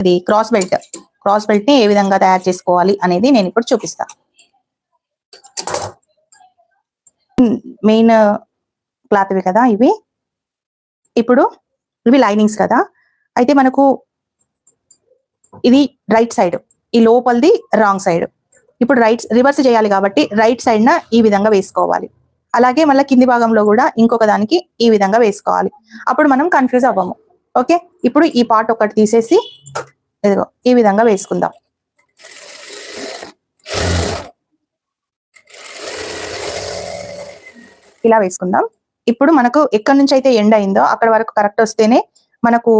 ఇది cross belt ని ఏ విధంగా తయారు చేసుకోవాలి అనేది నేను ఇప్పుడు చూపిస్తా. మెయిన్ క్లాత్ ఇవి కదా, ఇప్పుడు ఇవి లైనింగ్స్ కదా. అయితే మనకు ఇది రైట్ సైడ్, ఈ లోపలిది రాంగ్ సైడ్. ఇప్పుడు రివర్స్ చేయాలి కాబట్టి రైట్ సైడ్ న ఈ విధంగా వేసుకోవాలి. అలాగే మళ్ళీ కింది భాగంలో కూడా ఇంకొక దానికి ఈ విధంగా వేసుకోవాలి. అప్పుడు మనం కన్ఫ్యూజ్ అవ్వము. ఓకే, ఇప్పుడు ఈ పార్ట్ ఒకటి తీసేసి ఇదిగో ఈ విధంగా వేసుకుందాం. ఇలా వేసుకుందాం. ఇప్పుడు మనకు ఎక్కడి నుంచి అయితే ఎండ్ అయిందో అక్కడ వరకు కరెక్ట్ వస్తేనే మనకు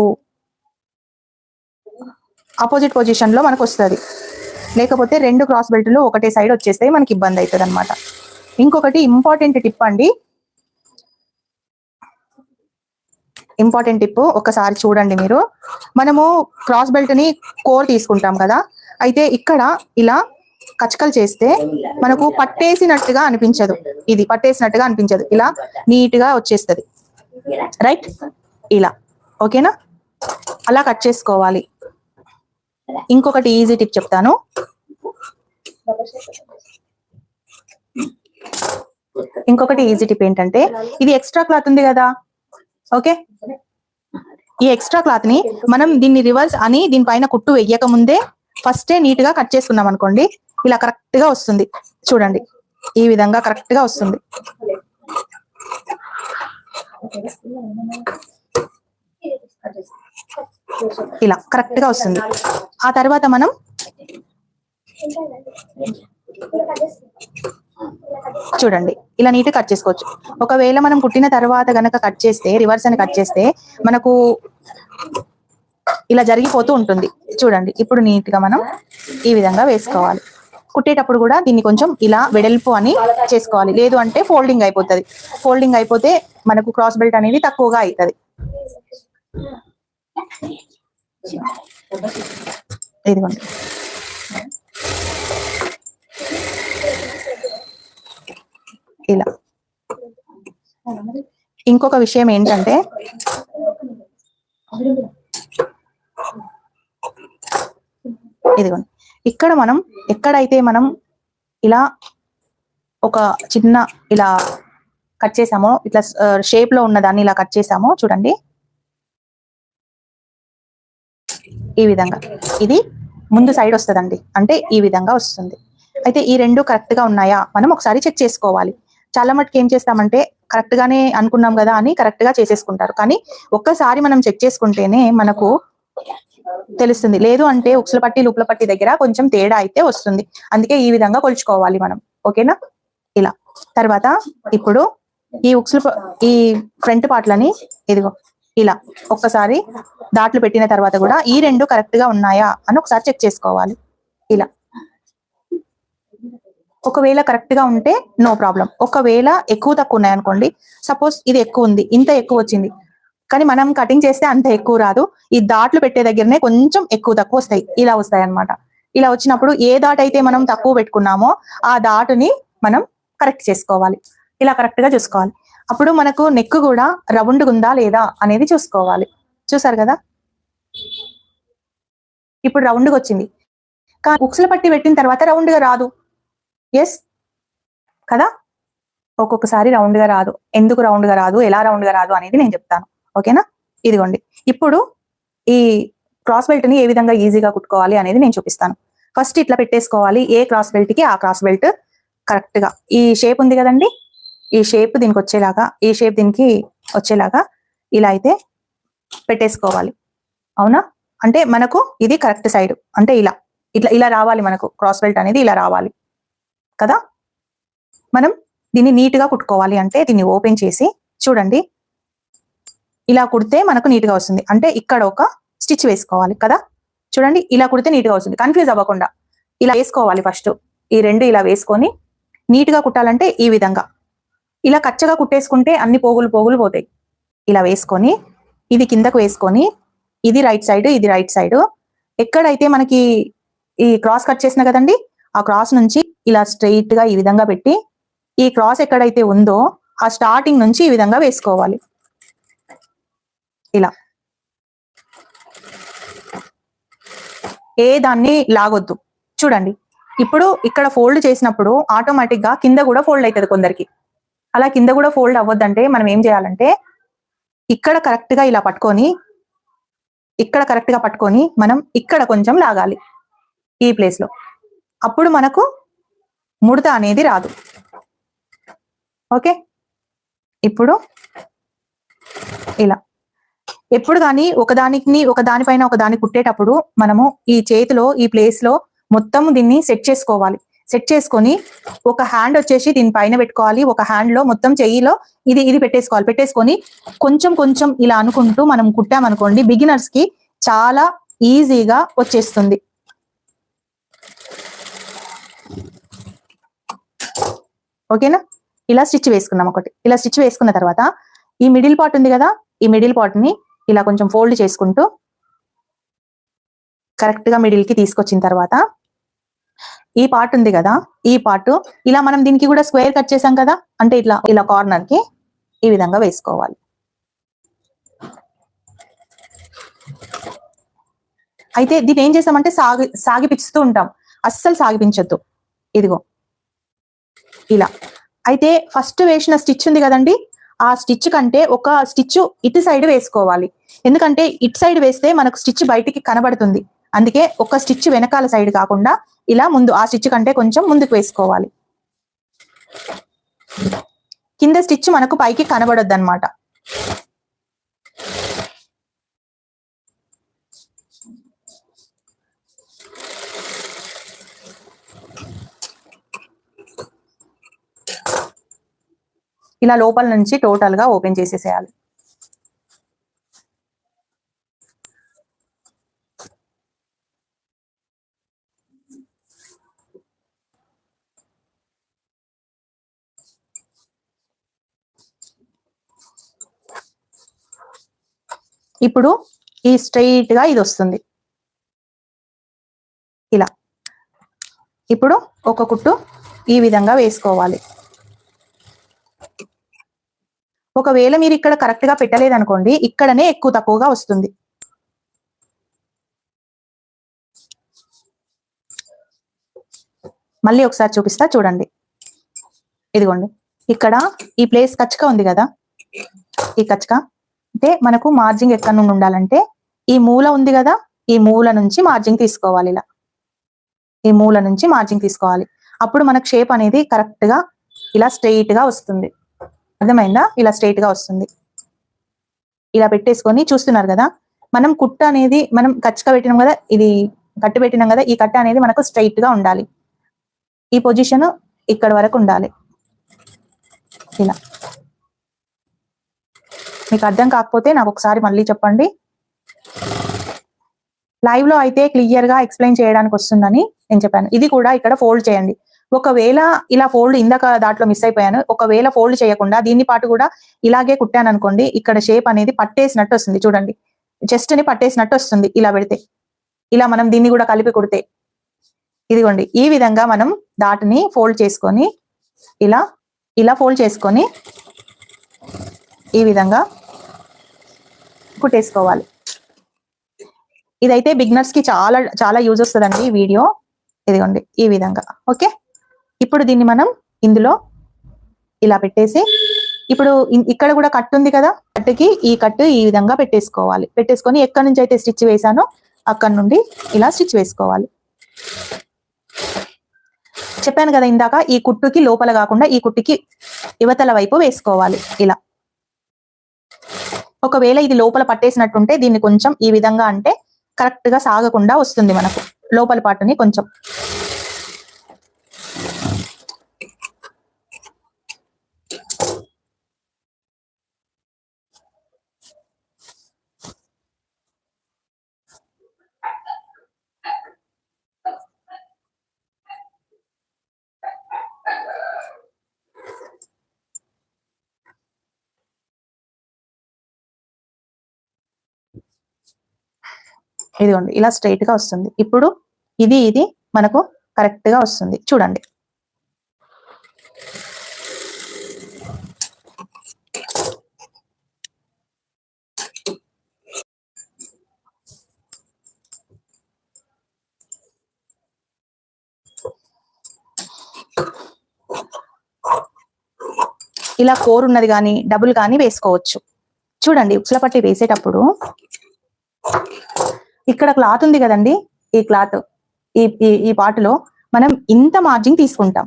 ఆపోజిట్ పొజిషన్ లో మనకు వస్తుంది. లేకపోతే రెండు క్రాస్ బెల్ట్లు ఒకటే సైడ్ వచ్చేస్తాయి, మనకి ఇబ్బంది అవుతుంది అనమాట. ఇంకొకటి ఇంపార్టెంట్ టిప్ అండి, ఇంపార్టెంట్ టిప్ ఒకసారి చూడండి మీరు. మనము క్రాస్ బెల్ట్ ని కోర్ తీసుకుంటాం కదా, అయితే ఇక్కడ ఇలా కచకలు చేస్తే మనకు పట్టేసినట్టుగా అనిపించదు. ఇది పట్టేసినట్టుగా అనిపించదు, ఇలా నీట్ గా వచ్చేస్తుంది. రైట్, ఇలా ఓకేనా, అలా కట్ చేసుకోవాలి. ఇంకొకటి ఈజీ టిప్ చెప్తాను. ఇంకొకటి ఈజీ టిప్ ఏంటంటే, ఇది ఎక్స్ట్రా క్లాత్ ఉంది కదా, ఓకే, ఈ ఎక్స్ట్రా క్లాత్ ని మనం దీన్ని రివర్స్ అని దీనిపైన కుట్టు వెయ్యక ముందే ఫస్టే నీట్ గా కట్ చేసుకున్నాం అనుకోండి, ఇలా కరెక్ట్ గా వస్తుంది. చూడండి, ఈ విధంగా కరెక్ట్ గా వస్తుంది. ఇలా కరెక్ట్ గా వస్తుంది. ఆ తర్వాత మనం చూడండి ఇలా నీట్ కట్ చేసుకోవచ్చు. ఒకవేళ మనం కుట్టిన తర్వాత గనక కట్ చేస్తే, రివర్స్ అని కట్ చేస్తే మనకు ఇలా జరిగిపోతూ ఉంటుంది. చూడండి, ఇప్పుడు నీట్ గా మనం ఈ విధంగా వేసుకోవాలి. కుట్టేటప్పుడు కూడా దీన్ని కొంచెం ఇలా వెడల్పు అని చేసుకోవాలి, లేదు అంటే ఫోల్డింగ్ అయిపోతుంది. ఫోల్డింగ్ అయిపోతే మనకు క్రాస్ బెల్ట్ అనేది తక్కువగా అవుతుంది. ఇదిగోండి, ఇలా. ఇంకొక విషయం ఏంటంటే, ఇదిగోండి, ఇక్కడ మనం ఎక్కడైతే మనం ఇలా ఒక చిన్న ఇలా కట్ చేసామో, ఇట్లా షేప్ లో ఉన్నదాన్ని ఇలా కట్ చేసామో చూడండి, ఈ విధంగా ఇది ముందు సైడ్ వస్తుందండి, అంటే ఈ విధంగా వస్తుంది. అయితే ఈ రెండు కరెక్ట్ గా ఉన్నాయా మనం ఒకసారి చెక్ చేసుకోవాలి. చాలా మటుకు ఏం చేస్తామంటే, కరెక్ట్ గానే అనుకున్నాం కదా అని కరెక్ట్ గా చేసేసుకుంటారు. కానీ ఒక్కసారి మనం చెక్ చేసుకుంటేనే మనకు తెలుస్తుంది. లేదు అంటే ఉక్సుల పట్టి లూపుల పట్టి దగ్గర కొంచెం తేడా అయితే వస్తుంది. అందుకే ఈ విధంగా కొలుచుకోవాలి మనం, ఓకేనా. ఇలా తర్వాత ఇప్పుడు ఈ ఫ్రంట్ పార్ట్లని ఇదిగో ఇలా ఒక్కసారి దాట్లు పెట్టిన తర్వాత కూడా ఈ రెండు కరెక్ట్ గా ఉన్నాయా అని ఒకసారి చెక్ చేసుకోవాలి. ఇలా ఒకవేళ కరెక్ట్ గా ఉంటే నో ప్రాబ్లం. ఒకవేళ ఎక్కువ తక్కువ ఉన్నాయనుకోండి, సపోజ్ ఇది ఎక్కువ ఉంది, ఇంత ఎక్కువ వచ్చింది, కానీ మనం కటింగ్ చేస్తే అంత ఎక్కువ రాదు. ఈ దాట్లు పెట్టే దగ్గరనే కొంచెం ఎక్కువ తక్కువ వస్తాయి, ఇలా వస్తాయి అనమాట. ఇలా వచ్చినప్పుడు ఏ దాట్ అయితే మనం తక్కువ పెట్టుకున్నామో ఆ దాటుని మనం కరెక్ట్ చేసుకోవాలి. ఇలా కరెక్ట్ గా చూసుకోవాలి. అప్పుడు మనకు నెక్ కూడా రౌండ్ ఉందా లేదా అనేది చూసుకోవాలి. చూసారు కదా, ఇప్పుడు రౌండ్గా వచ్చింది. కానీ ఉక్సుల పట్టి పెట్టిన తర్వాత రౌండ్ గా రాదు. ఎస్ కదా, ఒక్కొక్కసారి రౌండ్ గా రాదు. ఎందుకు రౌండ్ గా రాదు, ఎలా రౌండ్ గా రాదు అనేది నేను చెప్తాను, ఓకేనా. ఇదిగోండి, ఇప్పుడు ఈ క్రాస్ బెల్ట్ ని ఏ విధంగా ఈజీగా కుట్టుకోవాలి అనేది నేను చూపిస్తాను. ఫస్ట్ ఇట్లా పెట్టేసుకోవాలి. ఏ క్రాస్ బెల్ట్ కి ఆ క్రాస్ బెల్ట్ కరెక్ట్ గా ఈ షేప్ ఉంది కదండి, ఈ షేప్ దీనికి వచ్చేలాగా, ఈ షేప్ దీనికి వచ్చేలాగా ఇలా అయితే పెట్టేసుకోవాలి. అవునా, అంటే మనకు ఇది కరెక్ట్ సైడ్, అంటే ఇలా ఇట్లా ఇలా రావాలి. మనకు క్రాస్ బెల్ట్ అనేది ఇలా రావాలి కదా. మనం దీన్ని నీట్ గా కుట్టుకోవాలి అంటే దీన్ని ఓపెన్ చేసి చూడండి, ఇలా కుడితే మనకు నీట్ గా వస్తుంది. అంటే ఇక్కడ ఒక స్టిచ్ వేసుకోవాలి కదా. చూడండి, ఇలా కుడితే నీట్ గా వస్తుంది. కన్ఫ్యూజ్ అవ్వకుండా ఇలా వేసుకోవాలి. ఫస్ట్ ఈ రెండు ఇలా వేసుకొని నీట్ గా కుట్టాలంటే ఈ విధంగా ఇలా కచ్చగా కుట్టేసుకుంటే అన్ని పోగులు పోతాయి. ఇలా వేసుకొని ఇది కిందకు వేసుకొని, ఇది రైట్ సైడ్, ఇది రైట్ సైడ్. ఎక్కడైతే మనకి ఈ క్రాస్ కట్ చేసిన కదండి, ఆ క్రాస్ నుంచి ఇలా స్ట్రైట్ గా ఈ విధంగా పెట్టి, ఈ క్రాస్ ఎక్కడైతే ఉందో ఆ స్టార్టింగ్ నుంచి ఈ విధంగా వేసుకోవాలి. ఇలా ఏ దాన్ని లాగొద్దు. చూడండి, ఇప్పుడు ఇక్కడ ఫోల్డ్ చేసినప్పుడు ఆటోమేటిక్ గా కింద కూడా ఫోల్డ్ అవుతుంది కొందరికి. అలా కింద కూడా ఫోల్డ్ అవ్వద్దంటే మనం ఏం చేయాలంటే ఇక్కడ కరెక్ట్ గా ఇలా పట్టుకొని, ఇక్కడ కరెక్ట్ గా పట్టుకొని మనం ఇక్కడ కొంచెం లాగాలి ఈ ప్లేస్ లో. అప్పుడు మనకు ముడత అనేది రాదు. ఓకే, ఇప్పుడు ఇలా ఎప్పుడు కానీ ఒకదానిపైన ఒకదాన్ని కుట్టేటప్పుడు మనము ఈ చేతిలో ఈ ప్లేస్ లో మొత్తం దీన్ని సెట్ చేసుకోవాలి. సెట్ చేసుకొని ఒక హ్యాండ్ వచ్చేసి దీని పైన పెట్టుకోవాలి, ఒక హ్యాండ్ లో మొత్తం చెయ్యిలో ఇది పెట్టేసుకోవాలి. పెట్టేసుకొని కొంచెం కొంచెం ఇలా అనుకుంటూ మనం కుట్టామనుకోండి, బిగినర్స్ కి చాలా ఈజీగా వచ్చేస్తుంది. ఓకేనా? ఇలా స్టిచ్ వేసుకున్నాం ఒకటి. ఇలా స్టిచ్ వేసుకున్న తర్వాత ఈ మిడిల్ పార్ట్ ఉంది కదా, ఈ మిడిల్ పార్ట్ ని ఇలా కొంచెం ఫోల్డ్ చేసుకుంటూ కరెక్ట్ గా మిడిల్ కి తీసుకొచ్చిన తర్వాత ఈ పార్ట్ ఉంది కదా, ఈ పార్ట్ ఇలా మనం దీనికి కూడా స్క్వేర్ కట్ చేసాం కదా, అంటే ఇట్లా ఇలా కార్నర్ కి ఈ విధంగా వేసుకోవాలి. అయితే దీన్ని ఏం చేసామంటే సాగిపిస్తూ ఉంటాం, అస్సలు సాగిపించొద్దు. ఇదిగో ఇలా. అయితే ఫస్ట్ వేసిన స్టిచ్ ఉంది కదండి, ఆ స్టిచ్ కంటే ఒక స్టిచ్ ఇటు సైడ్ వేసుకోవాలి. ఎందుకంటే ఇటు సైడ్ వేస్తే మనకు స్టిచ్ బయటికి కనబడుతుంది. అందుకే ఒక స్టిచ్ వెనకాల సైడ్ కాకుండా ఇలా ముందు, ఆ స్టిచ్ కంటే కొంచెం ముందుకు వేసుకోవాలి. కింద స్టిచ్ మనకు పైకి కనబడొద్దు అనమాట. ఇలా లోపల నుంచి టోటల్ గా ఓపెన్ చేసేసేయాలి. ఇప్పుడు ఈ స్ట్రైట్ గా ఇది వస్తుంది ఇలా. ఇప్పుడు ఒక కుట్టు ఈ విధంగా వేసుకోవాలి. ఒకవేళ మీరు ఇక్కడ కరెక్ట్ గా పెట్టలేదనుకోండి, ఇక్కడనే ఎక్కువ తక్కువగా వస్తుంది. మళ్ళీ ఒకసారి చూపిస్తా చూడండి. ఇదిగోండి, ఇక్కడ ఈ ప్లేస్ కచ్చక ఉంది కదా, ఈ కచ్చక అంటే మనకు మార్జింగ్ ఎక్కడి నుండి ఉండాలంటే ఈ మూల ఉంది కదా, ఈ మూల నుంచి మార్జింగ్ తీసుకోవాలి. ఇలా ఈ మూల నుంచి మార్జింగ్ తీసుకోవాలి. అప్పుడు మనకు షేప్ అనేది కరెక్ట్ గా ఇలా స్ట్రెయిట్ గా వస్తుంది. అర్థమైందా? ఇలా స్ట్రెయిట్ గా వస్తుంది. ఇలా పెట్టేసుకొని చూస్తున్నారు కదా, మనం కుట్ట అనేది మనం కచ్చక పెట్టినాం కదా, ఇది కట్టు పెట్టినాం కదా, ఈ కట్ట అనేది మనకు స్ట్రైట్ గా ఉండాలి. ఈ పొజిషన్ ఇక్కడ వరకు ఉండాలి. ఇలా మీకు అర్థం కాకపోతే నాకు ఒకసారి మళ్ళీ చెప్పండి. లైవ్ లో అయితే క్లియర్ గా ఎక్స్ప్లెయిన్ చేయడానికి వస్తుందని నేను చెప్పాను. ఇది కూడా ఇక్కడ ఫోల్డ్ చేయండి. ఒకవేళ ఇలా ఫోల్డ్ ఇందాక దాంట్లో మిస్ అయిపోయాను, ఒకవేళ ఫోల్డ్ చేయకుండా దీన్ని పాటు కూడా ఇలాగే కుట్టాను అనుకోండి, ఇక్కడ షేప్ అనేది పట్టేసినట్టు వస్తుంది. చూడండి, చెస్ట్ ని పట్టేసినట్టు వస్తుంది ఇలా పెడితే. ఇలా మనం దీన్ని కూడా కలిపి కుడితే ఇదిగోండి, ఈ విధంగా మనం దాటిని ఫోల్డ్ చేసుకొని ఇలా ఇలా ఫోల్డ్ చేసుకొని ఈ విధంగా కుట్టేసుకోవాలి. ఇదైతే బిగినర్స్ కి చాలా చాలా యూజ్ వస్తుందండి ఈ వీడియో. ఇదిగోండి ఈ విధంగా. ఓకే, ఇప్పుడు దీన్ని మనం ఇందులో ఇలా పెట్టేసి, ఇప్పుడు ఇక్కడ కూడా కట్టు ఉంది కదా, కట్టుకి ఈ కట్టు ఈ విధంగా పెట్టేసుకోవాలి. పెట్టేసుకొని ఎక్కడి నుంచి అయితే స్టిచ్ వేసానో అక్కడి నుండి ఇలా స్టిచ్ వేసుకోవాలి. చెప్పాను కదా ఇందాక, ఈ కుట్టుకి లోపల కాకుండా ఈ కుట్టుకి యువతల వైపు వేసుకోవాలి ఇలా. ఒకవేళ ఇది లోపల పట్టేసినట్టుంటే దీన్ని కొంచెం ఈ విధంగా అంటే కరెక్ట్ గా సాగకుండా వస్తుంది మనకు లోపల పాటుని కొంచెం. ఇదిగోండి ఇలా స్ట్రైట్ గా వస్తుంది. ఇప్పుడు ఇది మనకు కరెక్ట్ గా వస్తుంది చూడండి. ఇలా కోర్ ఉన్నది కానీ డబుల్ కానీ వేసుకోవచ్చు. చూడండి ఉక్సుల పట్టి వేసేటప్పుడు ఇక్కడ క్లాత్ ఉంది కదండి, ఈ క్లాత్ ఈ పార్ట్లో మనం ఇంత మార్జిన్ తీసుకుంటాం,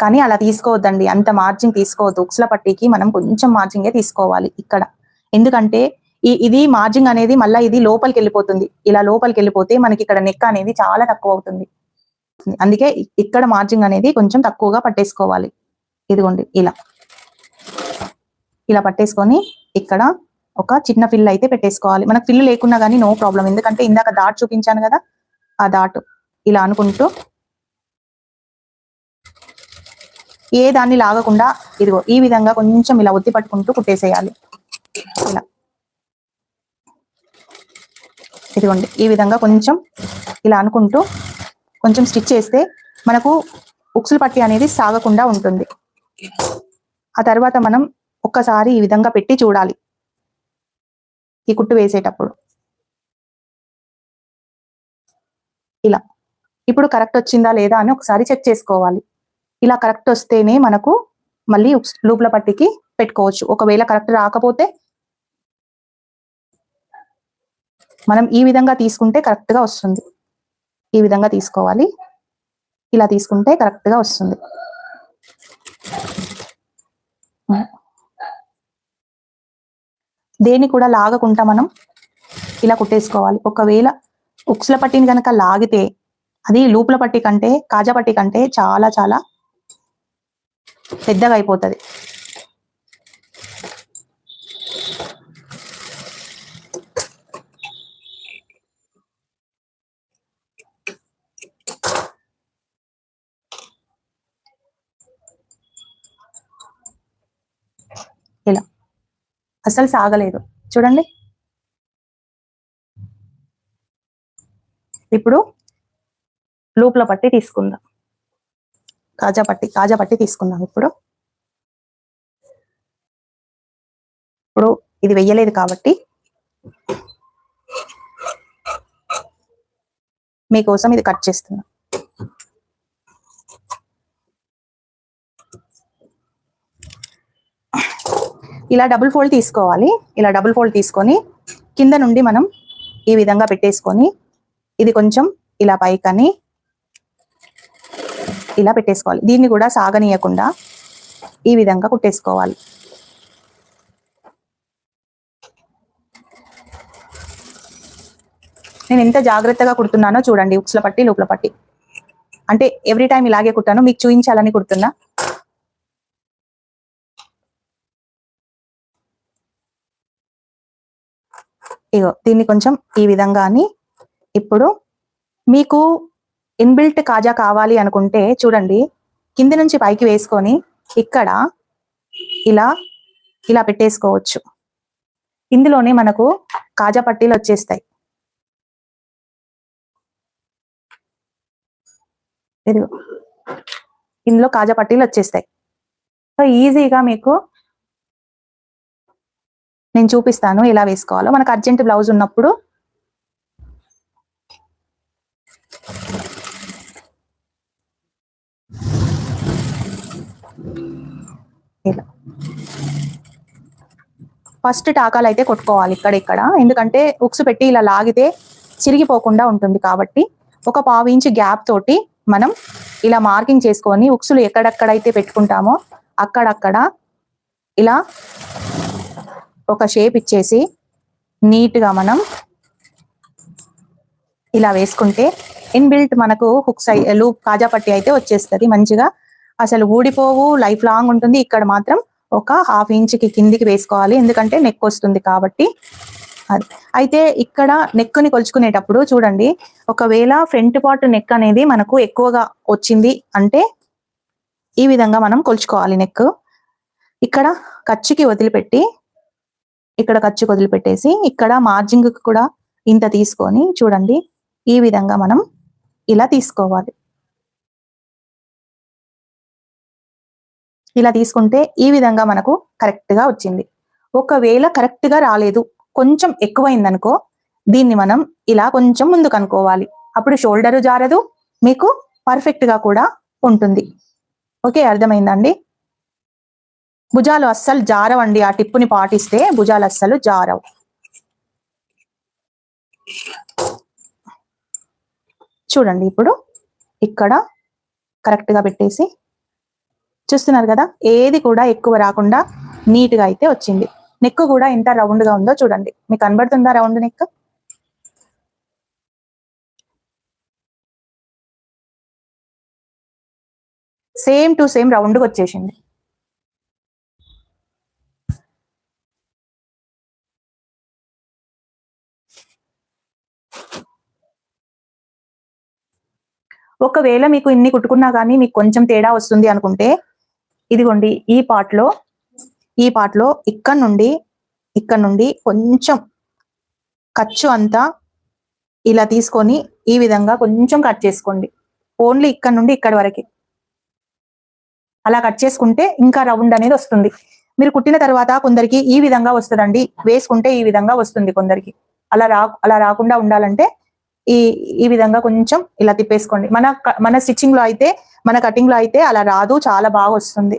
కానీ అలా తీసుకోవద్దండి, అంత మార్జిన్ తీసుకోవద్దు. ఉక్సుల పట్టీకి మనం కొంచెం మార్జింగే తీసుకోవాలి ఇక్కడ. ఎందుకంటే ఇది మార్జింగ్ అనేది మళ్ళీ ఇది లోపలికి వెళ్ళిపోతుంది. ఇలా లోపలికి వెళ్ళిపోతే మనకి ఇక్కడ నెక్ అనేది చాలా తక్కువ అవుతుంది. అందుకే ఇక్కడ మార్జింగ్ అనేది కొంచెం తక్కువగా పట్టేసుకోవాలి. ఇదిగోండి ఇలా పట్టేసుకొని ఇక్కడ ఒక చిన్న ఫిల్ అయితే పెట్టేసుకోవాలి. మనకు ఫిల్ లేకున్నా కానీ నో ప్రాబ్లం, ఎందుకంటే ఇందాక డాట్ చూపించాను కదా, ఆ డాట్ ఇలా అనుకుంటూ ఏ దాన్ని లాగకుండా ఇదిగో ఈ విధంగా కొంచెం ఇలా ఒత్తి పట్టుకుంటూ కుట్టేసేయాలి. ఇలా ఇదిగోండి ఈ విధంగా కొంచెం ఇలా అనుకుంటూ కొంచెం స్టిచ్ చేస్తే మనకు ఉక్సుల పట్టి అనేది సాగకుండా ఉంటుంది. ఆ తర్వాత మనం ఒక్కసారి ఈ విధంగా పెట్టి చూడాలి ఈ కుట్టు వేసేటప్పుడు. ఇలా ఇప్పుడు కరెక్ట్ వచ్చిందా లేదా అని ఒకసారి చెక్ చేసుకోవాలి. ఇలా కరెక్ట్ వస్తేనే మనకు మళ్ళీ లూప్ల పట్టికి పెట్టుకోవచ్చు. ఒకవేళ కరెక్ట్ రాకపోతే మనం ఈ విధంగా తీసుకుంటే కరెక్ట్ గా వస్తుంది. ఈ విధంగా తీసుకోవాలి, ఇలా తీసుకుంటే కరెక్ట్ గా వస్తుంది. దేన్ని కూడా లాగకుండా మనం ఇలా కుట్టేసుకోవాలి. ఒకవేళ ఉక్సుల పట్టిని కనుక లాగితే అది లూప్ల పట్టి కంటే కాజా పట్టి కంటే చాలా చాలా పెద్దగా అయిపోతుంది. ఇలా అసలు సాగలేదు చూడండి. ఇప్పుడు లూప్ల పట్టి తీసుకుందాం, కాజా పట్టి తీసుకుందాం. ఇప్పుడు ఇది వెయ్యలేదు కాబట్టి మీకోసం ఇది కట్ చేస్తున్నా. ఇలా డబుల్ ఫోల్డ్ తీసుకోవాలి. ఇలా డబుల్ ఫోల్డ్ తీసుకొని కింద నుండి మనం ఈ విధంగా పెట్టేసుకొని ఇది కొంచెం ఇలా పైకని ఇలా పెట్టేసుకోవాలి. దీన్ని కూడా సాగనీయకుండా ఈ విధంగా కుట్టేసుకోవాలి. నేను ఎంత జాగ్రత్తగా కుడుతున్నానో చూడండి. ఉక్సుల పట్టి లూప్ల పట్టి అంటే ఎవ్రీ టైం ఇలాగే కుట్టాను, మీకు చూపించాలని కుడుతున్నా. ఇగో దీన్ని కొంచెం ఈ విధంగా అని. ఇప్పుడు మీకు ఇన్బిల్ట్ కాజా కావాలి అనుకుంటే చూడండి, కింది నుంచి పైకి వేసుకొని ఇక్కడ ఇలా ఇలా పెట్టేసుకోవచ్చు. ఇందులోనే మనకు కాజా పట్టీలు వచ్చేస్తాయి. ఇదిగో ఇందులో కాజా పట్టీలు వచ్చేస్తాయి. సో ఈజీగా మీకు నేను చూపిస్తాను ఎలా వేసుకోవాలో. మనకు అర్జెంట్ బ్లౌజ్ ఉన్నప్పుడు ఇలా ఫస్ట్ టాకాలు అయితే కొట్టుకోవాలి ఇక్కడ, ఎందుకంటే ఉక్స్ పెట్టి ఇలా లాగితే చిరిగిపోకుండా ఉంటుంది. కాబట్టి ఒక 1/2 ఇంచ్ గ్యాప్ తోటి మనం ఇలా మార్కింగ్ చేసుకొని ఉక్సులు ఎక్కడెక్కడైతే పెట్టుకుంటామో అక్కడక్కడ ఇలా ఒక షేప్ ఇచ్చేసి నీట్గా మనం ఇలా వేసుకుంటే ఇన్బిల్ట్ మనకు హుక్స్ లూప్ కాజా పట్టి అయితే వచ్చేస్తుంది. మంచిగా అసలు ఊడిపోవు, లైఫ్ లాంగ్ ఉంటుంది. ఇక్కడ మాత్రం ఒక 1/2 ఇంచ్కి కిందికి వేసుకోవాలి, ఎందుకంటే నెక్ వస్తుంది కాబట్టి. అది అయితే ఇక్కడ నెక్ని కొలుచుకునేటప్పుడు చూడండి, ఒకవేళ ఫ్రంట్ పార్ట్ నెక్ అనేది మనకు ఎక్కువగా వచ్చింది అంటే ఈ విధంగా మనం కొలుచుకోవాలి. నెక్ ఇక్కడ ఖర్చుకి వదిలిపెట్టి ఇక్కడ ఖర్చుకి వదిలిపెట్టేసి ఇక్కడ మార్జింగ్ కూడా ఇంత తీసుకొని చూడండి ఈ విధంగా మనం ఇలా తీసుకోవాలి. ఇలా తీసుకుంటే ఈ విధంగా మనకు కరెక్ట్ గా వచ్చింది. ఒకవేళ కరెక్ట్ గా రాలేదు, కొంచెం ఎక్కువైందనుకో, దీన్ని మనం ఇలా కొంచెం ముందుకు అనుకోవాలి. అప్పుడు షోల్డరు జారదు, మీకు పర్ఫెక్ట్ గా కూడా ఉంటుంది. ఓకే, అర్థమైందండి? భుజాలు అస్సలు జారవండి. ఆ టిప్పుని పాటిస్తే భుజాలు అస్సలు జారవు. చూడండి ఇప్పుడు ఇక్కడ కరెక్ట్ గా పెట్టేసి చూస్తున్నారు కదా, ఏది కూడా ఎక్కువ రాకుండా నీట్ గా అయితే వచ్చింది. నెక్ కూడా ఎంత రౌండ్ గా ఉందో చూడండి. మీకు కనబడుతుందా round neck? Same to same round గా వచ్చేసింది. ఒకవేళ మీకు ఇన్ని కుట్టుకున్నా కానీ మీకు కొంచెం తేడా వస్తుంది అనుకుంటే, ఇదిగోండి ఈ పార్ట్ లో ఇక్కడ నుండి కొంచెం ఖర్చు అంతా ఇలా తీసుకొని ఈ విధంగా కొంచెం కట్ చేసుకోండి. ఓన్లీ ఇక్కడ నుండి ఇక్కడ వరకు అలా కట్ చేసుకుంటే ఇంకా రౌండ్ అనేది వస్తుంది. మీరు కుట్టిన తర్వాత కొందరికి ఈ విధంగా వస్తుందండి, వేసుకుంటే ఈ విధంగా వస్తుంది కొందరికి. అలా రాకుండా ఉండాలంటే ఈ విధంగా కొంచెం ఇలా తిప్పేసుకోండి. మన స్టిచ్చింగ్ లో అయితే, మన కటింగ్ లో అయితే అలా రాదు, చాలా బాగా వస్తుంది.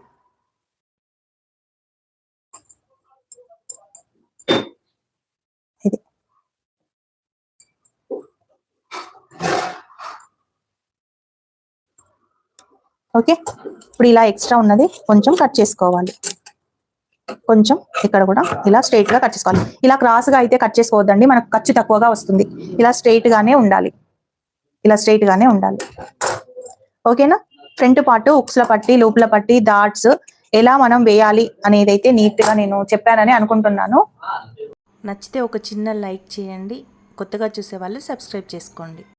ఇది ఓకే. ఇప్పుడు ఇలా ఎక్స్ట్రా ఉన్నది కొంచెం కట్ చేసుకోవాలి. కొంచెం ఇక్కడ కూడా ఇలా స్ట్రైట్ గా కట్ చేసుకోవాలి. ఇలా క్రాస్ గా అయితే కట్ చేసుకోవద్దండి, మనకు ఖర్చు తక్కువగా వస్తుంది. ఇలా స్ట్రైట్ గానే ఉండాలి, ఇలా స్ట్రైట్ గానే ఉండాలి. ఓకేనా? ఫ్రంట్ పార్ట్ ఉక్స్ల పట్టి, లూప్ల పట్టి, డాట్స్ ఎలా మనం వేయాలి అనేది అయితే నీట్ గా నేను చెప్పానని అనుకుంటున్నాను. నచ్చితే ఒక చిన్న లైక్ చేయండి. కొత్తగా చూసే వాళ్ళు సబ్స్క్రైబ్ చేసుకోండి.